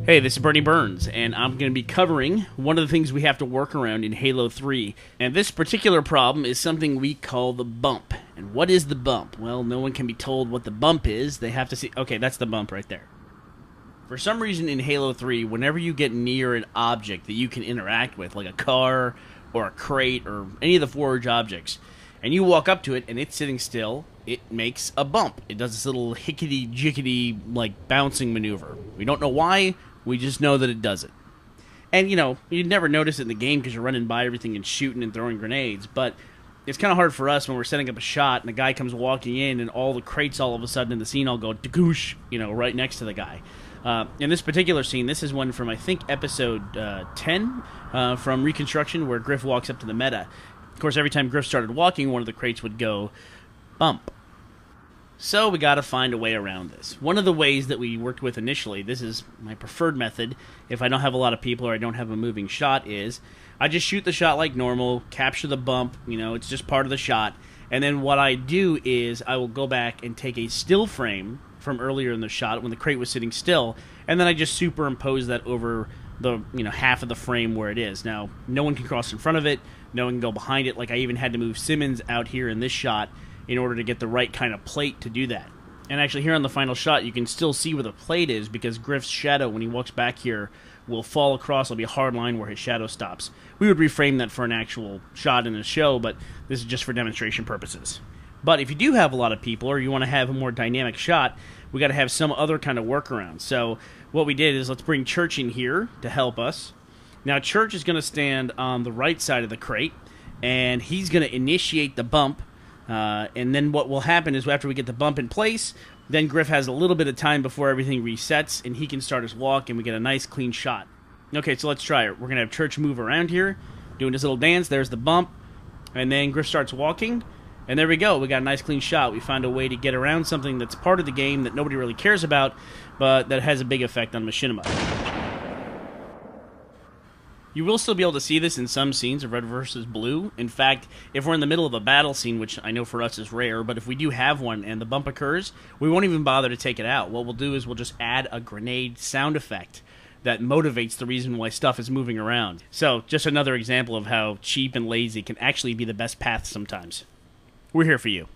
Hey, this is Bernie Burns, and I'm going to be covering one of the things we have to work around in Halo 3. And this particular problem is something we call the bump. And what is the bump? Well, no one can be told what the bump is. They have to see... Okay, that's the bump right there. For some reason in Halo 3, whenever you get near an object that you can interact with, like a car or a crate or any of the forage objects, and you walk up to it and it's sitting still, it makes a bump. It does this little hickety-jickety, like, bouncing maneuver. We don't know why, we just know that it does it. And, you know, you'd never notice it in the game because you're running by everything and shooting and throwing grenades, but it's kind of hard for us when we're setting up a shot and a guy comes walking in and all the crates all of a sudden in the scene all go dagoosh, you know, right next to the guy. In this particular scene, this is one from, I think, episode 10 from Reconstruction, where Griff walks up to the meta. Of course, every time Griff started walking, one of the crates would go bump. So we got to find a way around this. One of the ways that we worked with initially, this is my preferred method, if I don't have a lot of people or I don't have a moving shot, is I just shoot the shot like normal, capture the bump, you know, it's just part of the shot, and then what I do is I will go back and take a still frame from earlier in the shot when the crate was sitting still, and then I just superimpose that over the, you know, half of the frame where it is. Now, no one can cross in front of it, no one can go behind it. Like, I even had to move Simmons out here in this shot in order to get the right kind of plate to do that. And actually here on the final shot, you can still see where the plate is because Griff's shadow, when he walks back here, will fall across. There'll be a hard line where his shadow stops. We would reframe that for an actual shot in a show, but this is just for demonstration purposes. But if you do have a lot of people or you want to have a more dynamic shot, we got to have some other kind of workaround. So what we did is let's bring Church in here to help us. Now Church is going to stand on the right side of the crate, and he's going to initiate the bump. And then what will happen is after we get the bump in place, then Griff has a little bit of time before everything resets, and he can start his walk, and we get a nice clean shot. Okay, so let's try it. We're going to have Church move around here, doing his little dance. There's the bump, and then Griff starts walking, and there we go. We got a nice clean shot. We found a way to get around something that's part of the game that nobody really cares about, but that has a big effect on machinima. You will still be able to see this in some scenes of Red vs. Blue. In fact, if we're in the middle of a battle scene, which I know for us is rare, but if we do have one and the bump occurs, we won't even bother to take it out. What we'll do is we'll just add a grenade sound effect that motivates the reason why stuff is moving around. So, just another example of how cheap and lazy can actually be the best path sometimes. We're here for you.